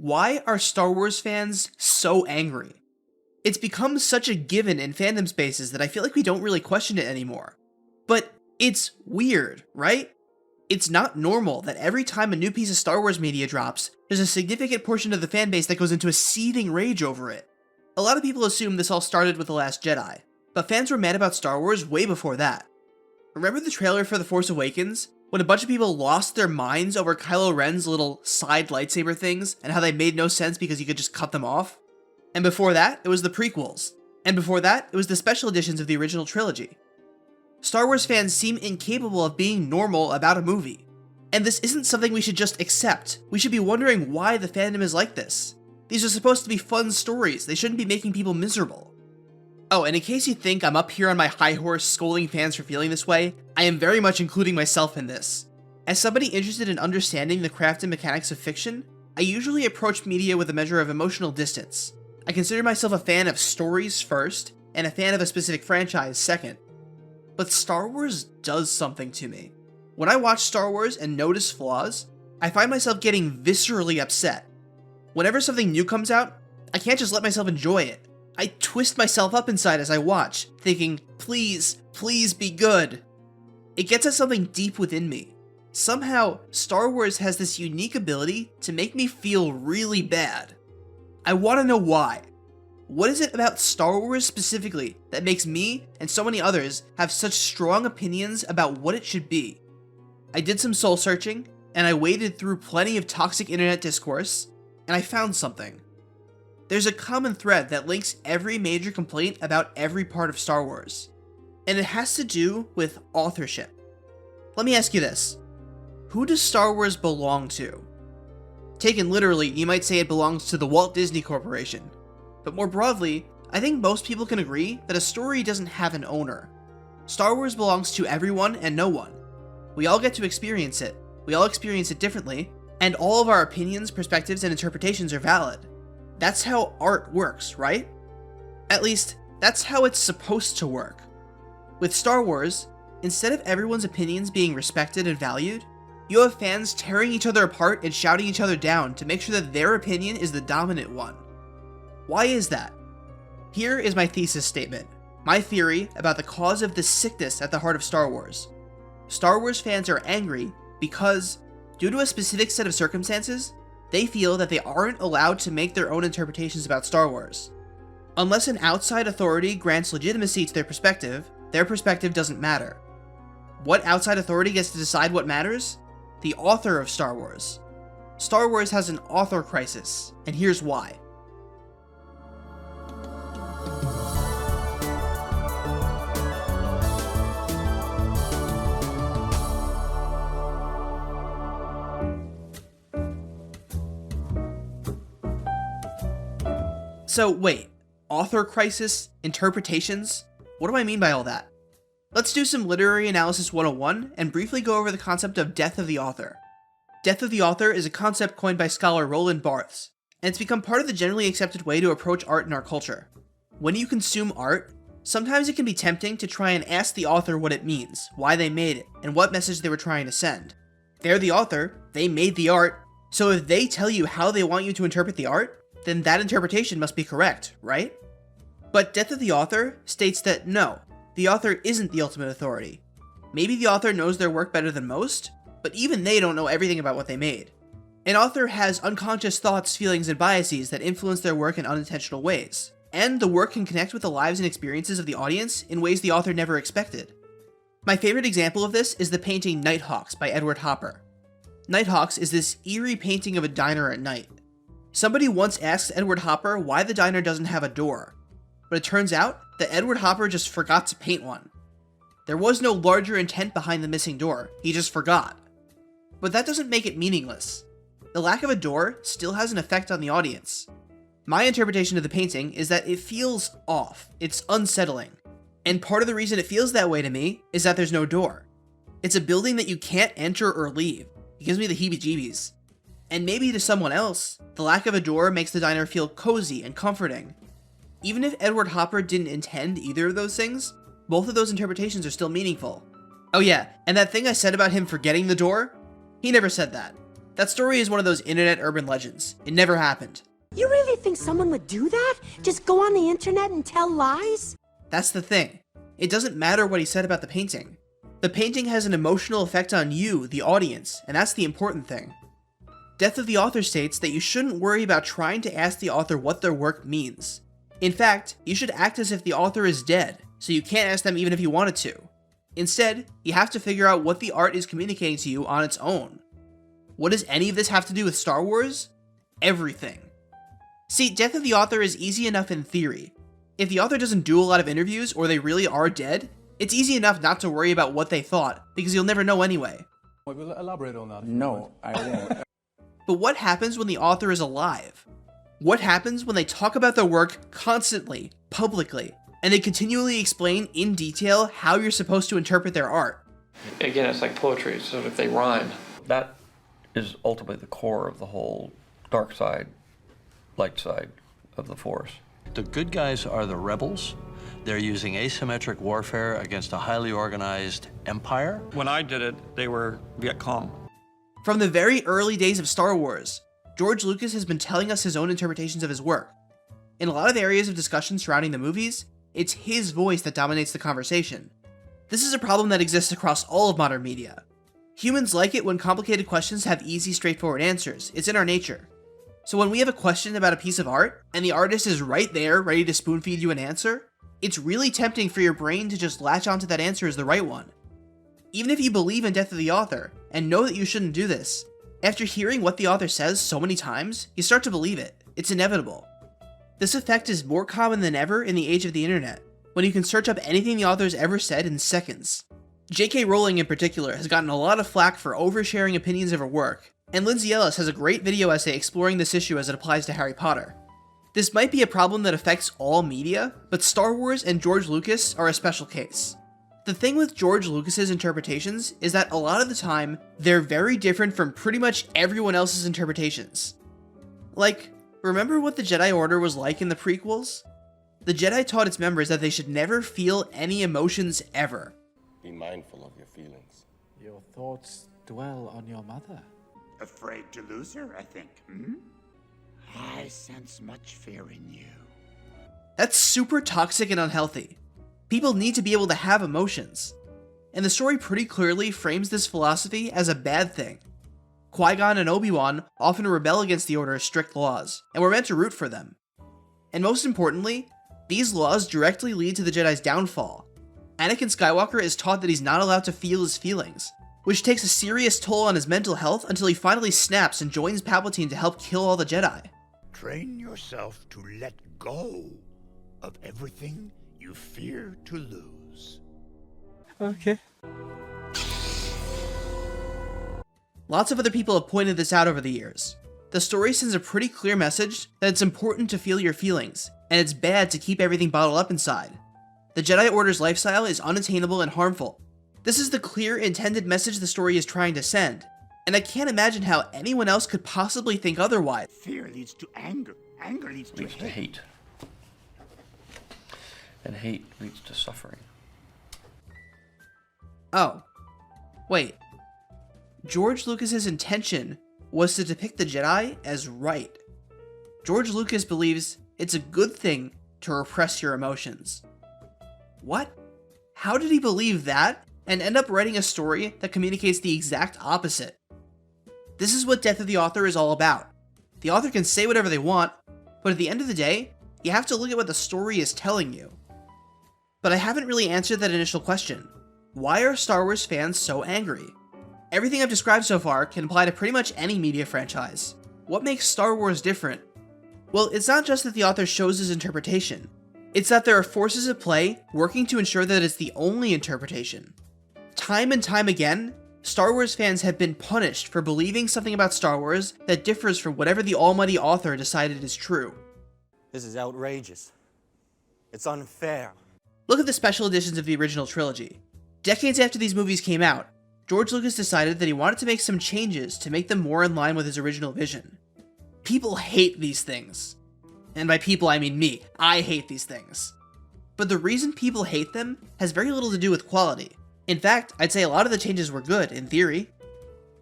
Why are Star Wars fans so angry? It's become such a given in fandom spaces that I feel like we don't really question it anymore. But it's weird, right? It's not normal that every time a new piece of Star Wars media drops, there's a significant portion of the fanbase that goes into a seething rage over it. A lot of people assume this all started with The Last Jedi, but fans were mad about Star Wars way before that. Remember the trailer for The Force Awakens? When a bunch of people lost their minds over Kylo Ren's little side lightsaber things and how they made no sense because you could just cut them off? And before that, it was the prequels. And before that, it was the special editions of the original trilogy. Star Wars fans seem incapable of being normal about a movie. And this isn't something we should just accept. We should be wondering why the fandom is like this. These are supposed to be fun stories. They shouldn't be making people miserable. Oh, and in case you think I'm up here on my high horse scolding fans for feeling this way, I am very much including myself in this. As somebody interested in understanding the craft and mechanics of fiction, I usually approach media with a measure of emotional distance. I consider myself a fan of stories first, and a fan of a specific franchise second. But Star Wars does something to me. When I watch Star Wars and notice flaws, I find myself getting viscerally upset. Whenever something new comes out, I can't just let myself enjoy it. I twist myself up inside as I watch, thinking, please, please be good. It gets at something deep within me. Somehow, Star Wars has this unique ability to make me feel really bad. I want to know why. What is it about Star Wars specifically that makes me, and so many others, have such strong opinions about what it should be? I did some soul searching, and I waded through plenty of toxic internet discourse, and I found something. There's a common thread that links every major complaint about every part of Star Wars, and it has to do with authorship. Let me ask you this. Who does Star Wars belong to? Taken literally, you might say it belongs to the Walt Disney Corporation. But more broadly, I think most people can agree that a story doesn't have an owner. Star Wars belongs to everyone and no one. We all get to experience it, we all experience it differently, and all of our opinions, perspectives, and interpretations are valid. That's how art works, right? At least, that's how it's supposed to work. With Star Wars, instead of everyone's opinions being respected and valued, you have fans tearing each other apart and shouting each other down to make sure that their opinion is the dominant one. Why is that? Here is my thesis statement, my theory about the cause of this sickness at the heart of Star Wars. Star Wars fans are angry because, due to a specific set of circumstances, they feel that they aren't allowed to make their own interpretations about Star Wars. Unless an outside authority grants legitimacy to their perspective doesn't matter. What outside authority gets to decide what matters? The author of Star Wars. Star Wars has an author crisis, and here's why. So wait, author crisis, interpretations? What do I mean by all that? Let's do some Literary Analysis 101 and briefly go over the concept of death of the author. Death of the author is a concept coined by scholar Roland Barthes, and it's become part of the generally accepted way to approach art in our culture. When you consume art, sometimes it can be tempting to try and ask the author what it means, why they made it, and what message they were trying to send. They're the author, they made the art, so if they tell you how they want you to interpret the art, then that interpretation must be correct, right? But Death of the Author states that no, the author isn't the ultimate authority. Maybe the author knows their work better than most, but even they don't know everything about what they made. An author has unconscious thoughts, feelings, and biases that influence their work in unintentional ways, and the work can connect with the lives and experiences of the audience in ways the author never expected. My favorite example of this is the painting Nighthawks by Edward Hopper. Nighthawks is this eerie painting of a diner at night. Somebody once asked Edward Hopper why the diner doesn't have a door, but it turns out that Edward Hopper just forgot to paint one. There was no larger intent behind the missing door, he just forgot. But that doesn't make it meaningless. The lack of a door still has an effect on the audience. My interpretation of the painting is that it feels off, it's unsettling, and part of the reason it feels that way to me is that there's no door. It's a building that you can't enter or leave. It gives me the heebie-jeebies. And maybe to someone else, the lack of a door makes the diner feel cozy and comforting. Even if Edward Hopper didn't intend either of those things, both of those interpretations are still meaningful. Oh yeah, and that thing I said about him forgetting the door? He never said that. That story is one of those internet urban legends. It never happened. You really think someone would do that? Just go on the internet and tell lies? That's the thing. It doesn't matter what he said about the painting. The painting has an emotional effect on you, the audience, and that's the important thing. Death of the Author states that you shouldn't worry about trying to ask the author what their work means. In fact, you should act as if the author is dead, so you can't ask them even if you wanted to. Instead, you have to figure out what the art is communicating to you on its own. What does any of this have to do with Star Wars? Everything. See, Death of the Author is easy enough in theory. If the author doesn't do a lot of interviews or they really are dead, it's easy enough not to worry about what they thought, because you'll never know anyway. We'll elaborate on that. No, I won't. But what happens when the author is alive? What happens when they talk about their work constantly, publicly, and they continually explain in detail how you're supposed to interpret their art? Again, it's like poetry, so if they rhyme. That is ultimately the core of the whole dark side, light side of the Force. The good guys are the rebels. They're using asymmetric warfare against a highly organized empire. When I did it, they were Viet Cong. From the very early days of Star Wars, George Lucas has been telling us his own interpretations of his work. In a lot of areas of discussion surrounding the movies, it's his voice that dominates the conversation. This is a problem that exists across all of modern media. Humans like it when complicated questions have easy, straightforward answers. It's in our nature. So when we have a question about a piece of art, and the artist is right there ready to spoon-feed you an answer, it's really tempting for your brain to just latch onto that answer as the right one. Even if you believe in Death of the Author, and know that you shouldn't do this, after hearing what the author says so many times, you start to believe it. It's inevitable. This effect is more common than ever in the age of the internet, when you can search up anything the author's ever said in seconds. J.K. Rowling in particular has gotten a lot of flack for oversharing opinions of her work, and Lindsay Ellis has a great video essay exploring this issue as it applies to Harry Potter. This might be a problem that affects all media, but Star Wars and George Lucas are a special case. The thing with George Lucas's interpretations is that a lot of the time, they're very different from pretty much everyone else's interpretations. Like, remember what the Jedi Order was like in the prequels? The Jedi taught its members that they should never feel any emotions ever. Be mindful of your feelings. Your thoughts dwell on your mother. Afraid to lose her, I think. I sense much fear in you. That's super toxic and unhealthy. People need to be able to have emotions. And the story pretty clearly frames this philosophy as a bad thing. Qui-Gon and Obi-Wan often rebel against the Order's strict laws, and we're meant to root for them. And most importantly, these laws directly lead to the Jedi's downfall. Anakin Skywalker is taught that he's not allowed to feel his feelings, which takes a serious toll on his mental health until he finally snaps and joins Palpatine to help kill all the Jedi. Train yourself to let go of everything you fear to lose. Okay. Lots of other people have pointed this out over the years. The story sends a pretty clear message that it's important to feel your feelings, and it's bad to keep everything bottled up inside. The Jedi Order's lifestyle is unattainable and harmful. This is the clear, intended message the story is trying to send, and I can't imagine how anyone else could possibly think otherwise. Fear leads to anger. Anger leads to hate. And hate leads to suffering. Oh. Wait. George Lucas's intention was to depict the Jedi as right. George Lucas believes it's a good thing to repress your emotions. What? How did he believe that and end up writing a story that communicates the exact opposite? This is what Death of the Author is all about. The author can say whatever they want, but at the end of the day, you have to look at what the story is telling you. But I haven't really answered that initial question. Why are Star Wars fans so angry? Everything I've described so far can apply to pretty much any media franchise. What makes Star Wars different? Well, it's not just that the author shows his interpretation. It's that there are forces at play working to ensure that it's the only interpretation. Time and time again, Star Wars fans have been punished for believing something about Star Wars that differs from whatever the almighty author decided is true. This is outrageous. It's unfair. Look at the special editions of the original trilogy. Decades after these movies came out, George Lucas decided that he wanted to make some changes to make them more in line with his original vision. People hate these things. And by people, I mean me. I hate these things. But the reason people hate them has very little to do with quality. In fact, I'd say a lot of the changes were good, in theory.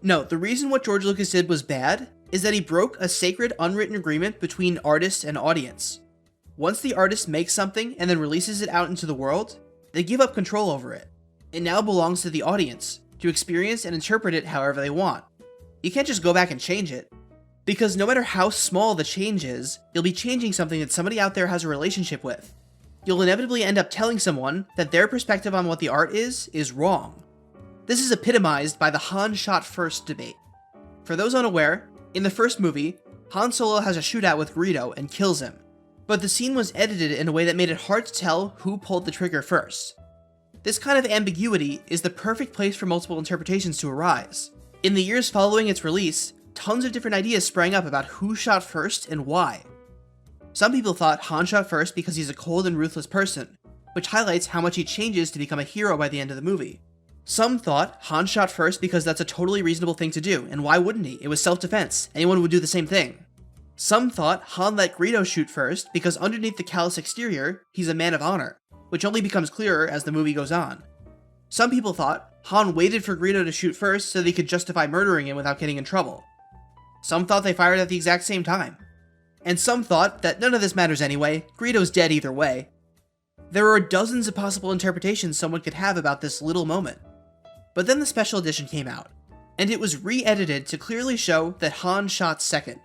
No, the reason what George Lucas did was bad is that he broke a sacred unwritten agreement between artist and audience. Once the artist makes something and then releases it out into the world, they give up control over it. It now belongs to the audience to experience and interpret it however they want. You can't just go back and change it, because no matter how small the change is, you'll be changing something that somebody out there has a relationship with. You'll inevitably end up telling someone that their perspective on what the art is wrong. This is epitomized by the Han shot first debate. For those unaware, in the first movie, Han Solo has a shootout with Greedo and kills him, but the scene was edited in a way that made it hard to tell who pulled the trigger first. This kind of ambiguity is the perfect place for multiple interpretations to arise. In the years following its release, tons of different ideas sprang up about who shot first and why. Some people thought Han shot first because he's a cold and ruthless person, which highlights how much he changes to become a hero by the end of the movie. Some thought Han shot first because that's a totally reasonable thing to do, and why wouldn't he? It was self-defense. Anyone would do the same thing. Some thought Han let Greedo shoot first because underneath the callous exterior, he's a man of honor, which only becomes clearer as the movie goes on. Some people thought Han waited for Greedo to shoot first so that he could justify murdering him without getting in trouble. Some thought they fired at the exact same time. And some thought that none of this matters anyway, Greedo's dead either way. There are dozens of possible interpretations someone could have about this little moment. But then the special edition came out, and it was re-edited to clearly show that Han shot second.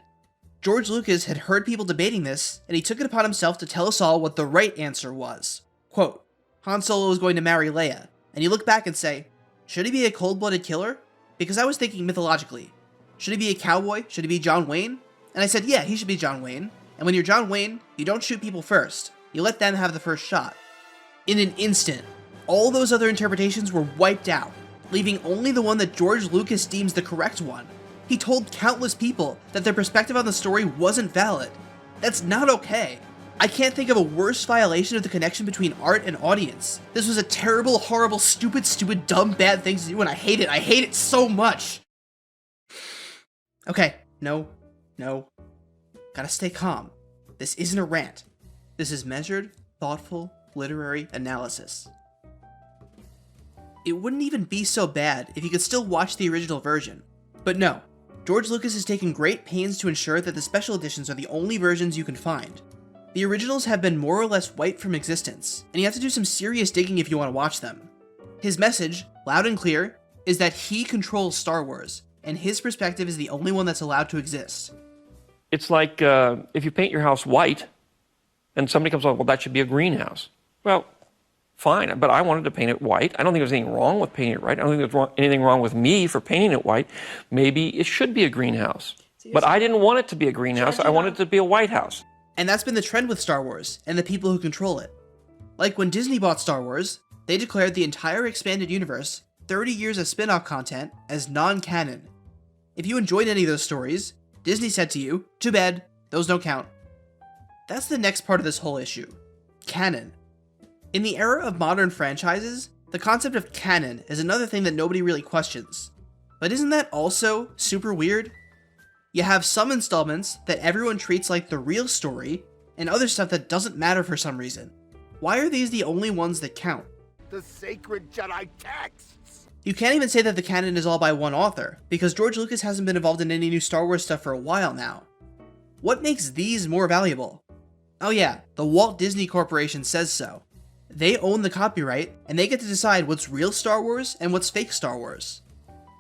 George Lucas had heard people debating this, and he took it upon himself to tell us all what the right answer was. Quote, Han Solo is going to marry Leia, and you look back and say, should he be a cold-blooded killer? Because I was thinking mythologically. Should he be a cowboy? Should he be John Wayne? And I said, yeah, he should be John Wayne. And when you're John Wayne, you don't shoot people first. You let them have the first shot. In an instant, all those other interpretations were wiped out, leaving only the one that George Lucas deems the correct one. He told countless people that their perspective on the story wasn't valid. That's not okay. I can't think of a worse violation of the connection between art and audience. This was a terrible, horrible, stupid, dumb, bad thing to do, and I hate it. I hate it so much. Okay, no. Gotta stay calm. This isn't a rant. This is measured, thoughtful, literary analysis. It wouldn't even be so bad if you could still watch the original version. But no, George Lucas has taken great pains to ensure that the special editions are the only versions you can find. The originals have been more or less wiped from existence, and you have to do some serious digging if you want to watch them. His message, loud and clear, is that he controls Star Wars, and his perspective is the only one that's allowed to exist. It's like if you paint your house white, and somebody comes along, well, that should be a greenhouse. Well, fine, but I wanted to paint it white. I don't think there's anything wrong with painting it white. I don't think there's anything wrong with me for painting it white. Maybe it should be a greenhouse. But I didn't want it to be a greenhouse. I wanted it to be a White House. And that's been the trend with Star Wars, and the people who control it. Like when Disney bought Star Wars, they declared the entire expanded universe, 30 years of spin-off content, as non-canon. If you enjoyed any of those stories, Disney said to you, too bad, those don't count. That's the next part of this whole issue. Canon. In the era of modern franchises, the concept of canon is another thing that nobody really questions. But isn't that also super weird? You have some installments that everyone treats like the real story, and other stuff that doesn't matter for some reason. Why are these the only ones that count? The sacred Jedi texts! You can't even say that the canon is all by one author, because George Lucas hasn't been involved in any new Star Wars stuff for a while now. What makes these more valuable? Oh yeah, the Walt Disney Corporation says so. They own the copyright, and they get to decide what's real Star Wars and what's fake Star Wars.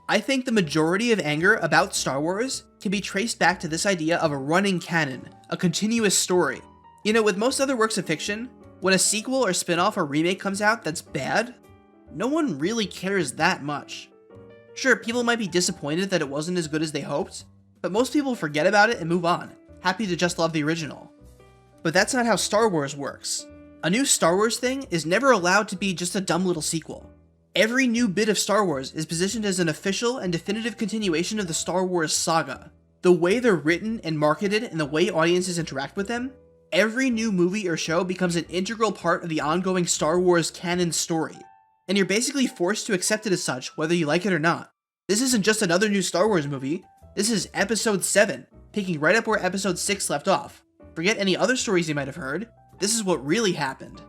I think the majority of anger about Star Wars can be traced back to this idea of a running canon, a continuous story. You know, with most other works of fiction, when a sequel or spin-off or remake comes out that's bad, no one really cares that much. Sure, people might be disappointed that it wasn't as good as they hoped, but most people forget about it and move on, happy to just love the original. But that's not how Star Wars works. A new Star Wars thing is never allowed to be just a dumb little sequel. Every new bit of Star Wars is positioned as an official and definitive continuation of the Star Wars saga. The way they're written and marketed and the way audiences interact with them, every new movie or show becomes an integral part of the ongoing Star Wars canon story. And you're basically forced to accept it as such, whether you like it or not. This isn't just another new Star Wars movie. This is Episode 7, picking right up where Episode 6 left off. Forget any other stories you might have heard. This is what really happened.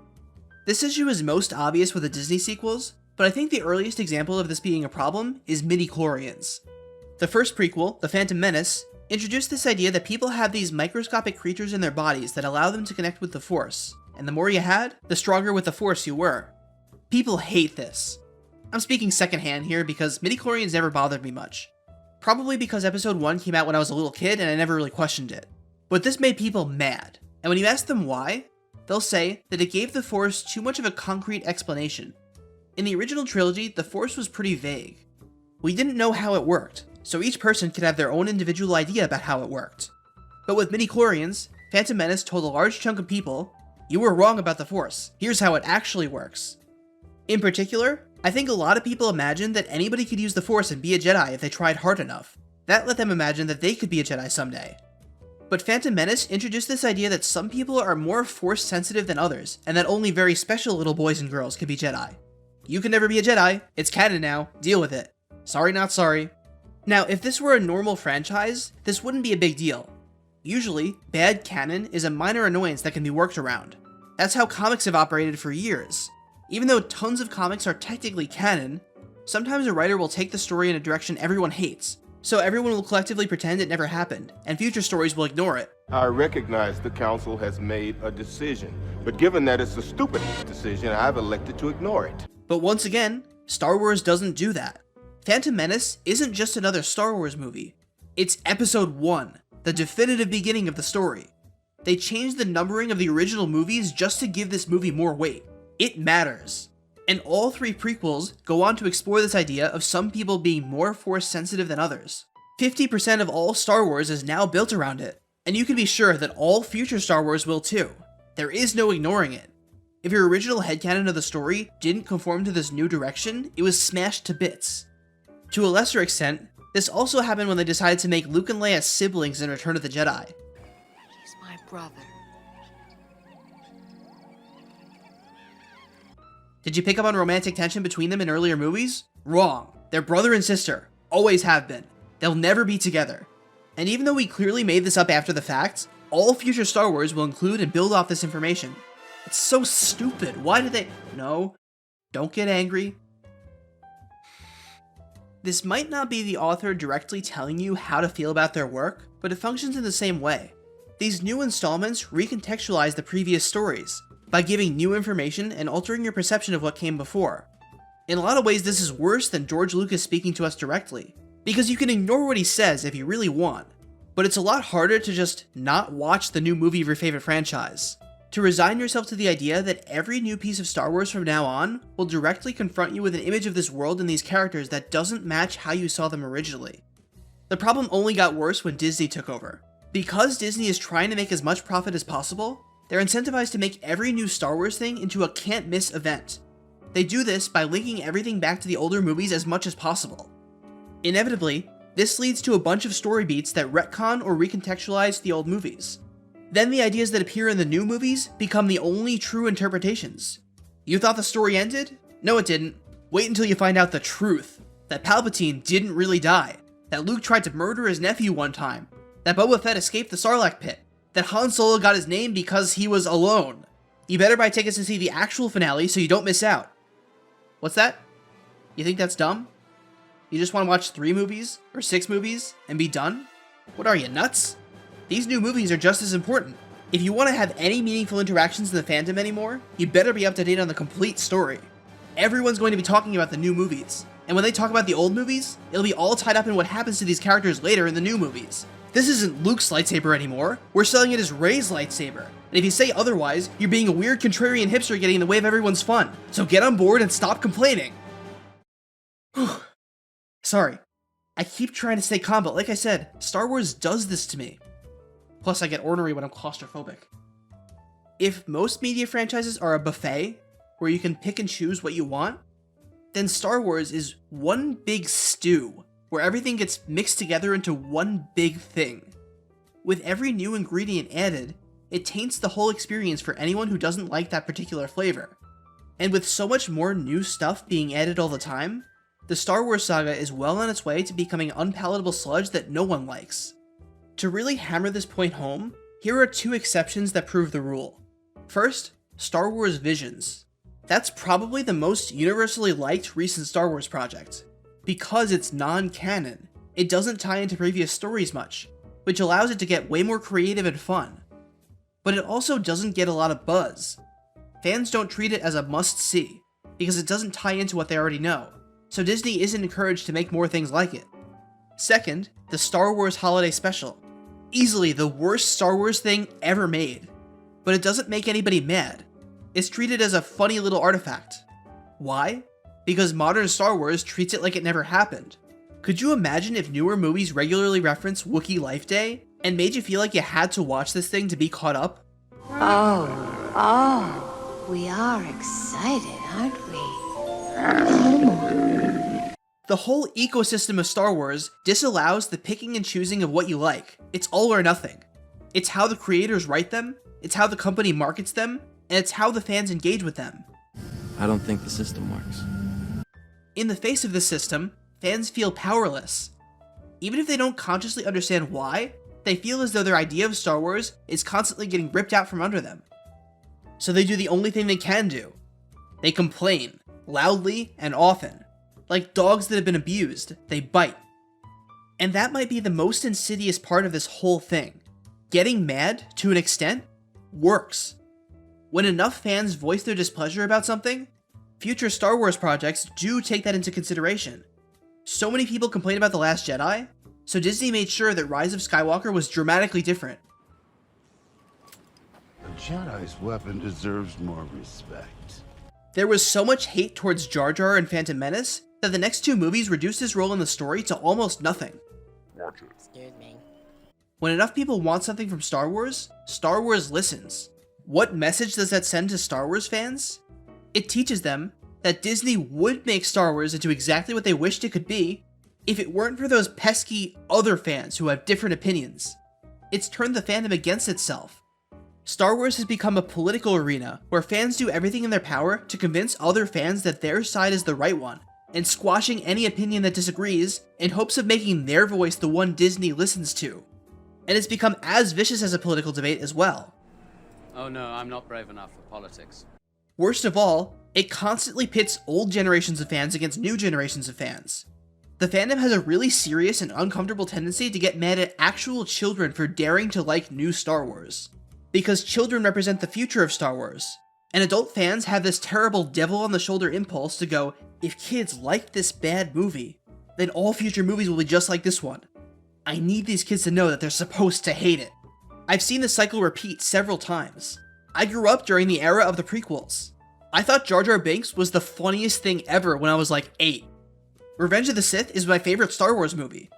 This issue is most obvious with the Disney sequels, but I think the earliest example of this being a problem is Midi-Chlorians. The first prequel, The Phantom Menace, introduced this idea that people have these microscopic creatures in their bodies that allow them to connect with the Force, and the more you had, the stronger with the Force you were. People hate this. I'm speaking secondhand here because Midi-Chlorians never bothered me much. Probably because episode 1 came out when I was a little kid and I never really questioned it. But this made people mad, and when you ask them why, they'll say that it gave the Force too much of a concrete explanation. In the original trilogy, the Force was pretty vague. We didn't know how it worked, so each person could have their own individual idea about how it worked. But with Midi-Chlorians, Phantom Menace told a large chunk of people, you were wrong about the Force, here's how it actually works. In particular, I think a lot of people imagined that anybody could use the Force and be a Jedi if they tried hard enough. That let them imagine that they could be a Jedi someday. But Phantom Menace introduced this idea that some people are more Force sensitive than others, and that only very special little boys and girls can be Jedi. You can never be a Jedi, it's canon now, deal with it. Sorry not sorry. Now, if this were a normal franchise, this wouldn't be a big deal. Usually, bad canon is a minor annoyance that can be worked around. That's how comics have operated for years. Even though tons of comics are technically canon, sometimes a writer will take the story in a direction everyone hates, so everyone will collectively pretend it never happened, and future stories will ignore it. I recognize the council has made a decision, but given that it's a stupid decision, I've elected to ignore it. But once again, Star Wars doesn't do that. Phantom Menace isn't just another Star Wars movie. It's episode 1, the definitive beginning of the story. They changed the numbering of the original movies just to give this movie more weight. It matters. And all 3 prequels go on to explore this idea of some people being more Force sensitive than others. 50% of all Star Wars is now built around it, and you can be sure that all future Star Wars will too. There is no ignoring it. If your original headcanon of the story didn't conform to this new direction, it was smashed to bits. To a lesser extent, this also happened when they decided to make Luke and Leia siblings in Return of the Jedi. He's my brother. Did you pick up on romantic tension between them in earlier movies? Wrong. They're brother and sister. Always have been. They'll never be together. And even though we clearly made this up after the fact, all future Star Wars will include and build off this information. It's so stupid. Why did they... No. Don't get angry. This might not be the author directly telling you how to feel about their work, but it functions in the same way. These new installments recontextualize the previous stories, by giving new information and altering your perception of what came before. In a lot of ways, this is worse than George Lucas speaking to us directly, because you can ignore what he says if you really want, but it's a lot harder to just not watch the new movie of your favorite franchise. To resign yourself to the idea that every new piece of Star Wars from now on will directly confront you with an image of this world and these characters that doesn't match how you saw them originally. The problem only got worse when Disney took over. Because Disney is trying to make as much profit as possible, they're incentivized to make every new Star Wars thing into a can't-miss event. They do this by linking everything back to the older movies as much as possible. Inevitably, this leads to a bunch of story beats that retcon or recontextualize the old movies. Then the ideas that appear in the new movies become the only true interpretations. You thought the story ended? No, it didn't. Wait until you find out the truth. That Palpatine didn't really die. That Luke tried to murder his nephew one time. That Boba Fett escaped the Sarlacc pit. That Han Solo got his name because he was alone. You better buy tickets to see the actual finale so you don't miss out. What's that? You think that's dumb? You just want to watch 3 movies or 6 movies and be done? What are you, nuts? These new movies are just as important. If you want to have any meaningful interactions in the fandom anymore, you better be up to date on the complete story. Everyone's going to be talking about the new movies, and when they talk about the old movies, it'll be all tied up in what happens to these characters later in the new movies. This isn't Luke's lightsaber anymore, we're selling it as Rey's lightsaber. And if you say otherwise, you're being a weird contrarian hipster getting in the way of everyone's fun. So get on board and stop complaining. Sorry. I keep trying to stay calm, but like I said, Star Wars does this to me. Plus I get ornery when I'm claustrophobic. If most media franchises are a buffet, where you can pick and choose what you want, then Star Wars is one big stew, where everything gets mixed together into one big thing. With every new ingredient added, it taints the whole experience for anyone who doesn't like that particular flavor. And with so much more new stuff being added all the time, the Star Wars saga is well on its way to becoming unpalatable sludge that no one likes. To really hammer this point home, here are 2 exceptions that prove the rule. First, Star Wars Visions. That's probably the most universally liked recent Star Wars project. Because it's non-canon, It doesn't tie into previous stories much, which allows it to get way more creative and fun. But it also doesn't get a lot of buzz. Fans don't treat it as a must-see, because it doesn't tie into what they already know, so Disney isn't encouraged to make more things like it. Second, the Star Wars Holiday Special. Easily the worst Star Wars thing ever made. But it doesn't make anybody mad. It's treated as a funny little artifact. Why? Because modern Star Wars treats it like it never happened. Could you imagine if newer movies regularly reference Wookiee Life Day and made you feel like you had to watch this thing to be caught up? Oh, we are excited, aren't we? The whole ecosystem of Star Wars disallows the picking and choosing of what you like. It's all or nothing. It's how the creators write them, it's how the company markets them, and it's how the fans engage with them. I don't think the system works. In the face of this system, fans feel powerless. Even if they don't consciously understand why, they feel as though their idea of Star Wars is constantly getting ripped out from under them. So they do the only thing they can do. They complain, loudly and often. Like dogs that have been abused, they bite. And that might be the most insidious part of this whole thing. Getting mad, to an extent, works. When enough fans voice their displeasure about something, future Star Wars projects do take that into consideration. So many people complain about The Last Jedi, so Disney made sure that Rise of Skywalker was dramatically different. A Jedi's weapon deserves more respect. There was so much hate towards Jar Jar and Phantom Menace that the next two movies reduced his role in the story to almost nothing. Excuse me. When enough people want something from Star Wars listens. What message does that send to Star Wars fans? It teaches them that Disney would make Star Wars into exactly what they wished it could be if it weren't for those pesky other fans who have different opinions. It's turned the fandom against itself. Star Wars has become a political arena where fans do everything in their power to convince other fans that their side is the right one, and squashing any opinion that disagrees in hopes of making their voice the one Disney listens to. And it's become as vicious as a political debate as well. Oh no, I'm not brave enough for politics. Worst of all, it constantly pits old generations of fans against new generations of fans. The fandom has a really serious and uncomfortable tendency to get mad at actual children for daring to like new Star Wars. Because children represent the future of Star Wars, and adult fans have this terrible devil-on-the-shoulder impulse to go, if kids like this bad movie, then all future movies will be just like this one. I need these kids to know that they're supposed to hate it. I've seen this cycle repeat several times. I grew up during the era of the prequels. I thought Jar Jar Binks was the funniest thing ever when I was like 8. Revenge of the Sith is my favorite Star Wars movie.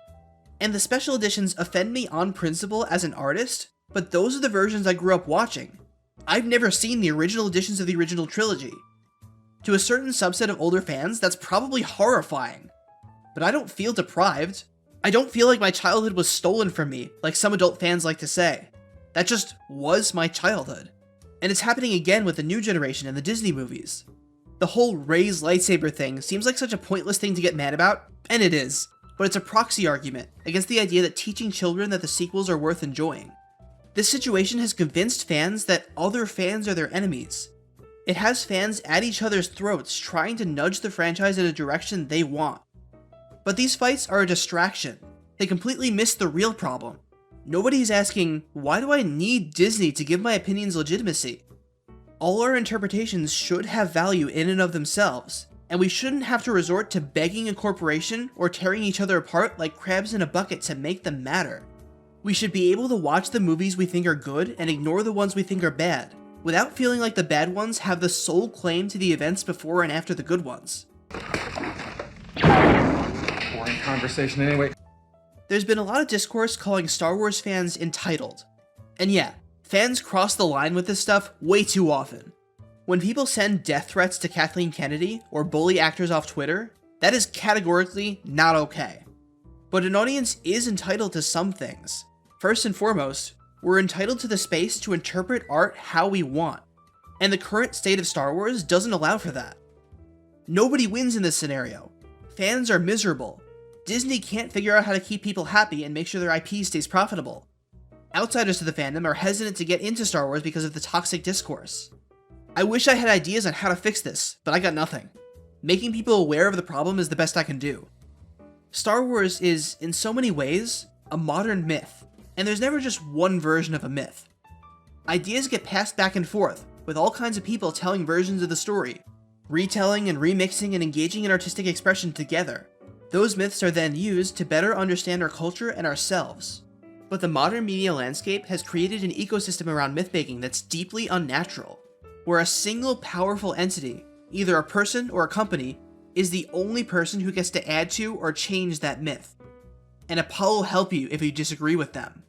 And the special editions offend me on principle as an artist, but those are the versions I grew up watching. I've never seen the original editions of the original trilogy. To a certain subset of older fans, that's probably horrifying. But I don't feel deprived. I don't feel like my childhood was stolen from me, like some adult fans like to say. That just was my childhood. And it's happening again with the new generation and the Disney movies. The whole Rey's lightsaber thing seems like such a pointless thing to get mad about, and it is, but it's a proxy argument against the idea that teaching children that the sequels are worth enjoying. This situation has convinced fans that other fans are their enemies. It has fans at each other's throats trying to nudge the franchise in a direction they want. But these fights are a distraction. They completely miss the real problem. Nobody's asking, why do I need Disney to give my opinions legitimacy? All our interpretations should have value in and of themselves, and we shouldn't have to resort to begging a corporation or tearing each other apart like crabs in a bucket to make them matter. We should be able to watch the movies we think are good and ignore the ones we think are bad, without feeling like the bad ones have the sole claim to the events before and after the good ones. Boring conversation anyway. There's been a lot of discourse calling Star Wars fans entitled. And yeah, fans cross the line with this stuff way too often. When people send death threats to Kathleen Kennedy or bully actors off Twitter, that is categorically not okay. But an audience is entitled to some things. First and foremost, we're entitled to the space to interpret art how we want, and the current state of Star Wars doesn't allow for that. Nobody wins in this scenario. Fans are miserable. Disney can't figure out how to keep people happy and make sure their IP stays profitable. Outsiders to the fandom are hesitant to get into Star Wars because of the toxic discourse. I wish I had ideas on how to fix this, but I got nothing. Making people aware of the problem is the best I can do. Star Wars is, in so many ways, a modern myth, and there's never just one version of a myth. Ideas get passed back and forth, with all kinds of people telling versions of the story, retelling and remixing and engaging in artistic expression together. Those myths are then used to better understand our culture and ourselves. But the modern media landscape has created an ecosystem around myth-making that's deeply unnatural, where a single powerful entity, either a person or a company, is the only person who gets to add to or change that myth. And Apollo will help you if you disagree with them.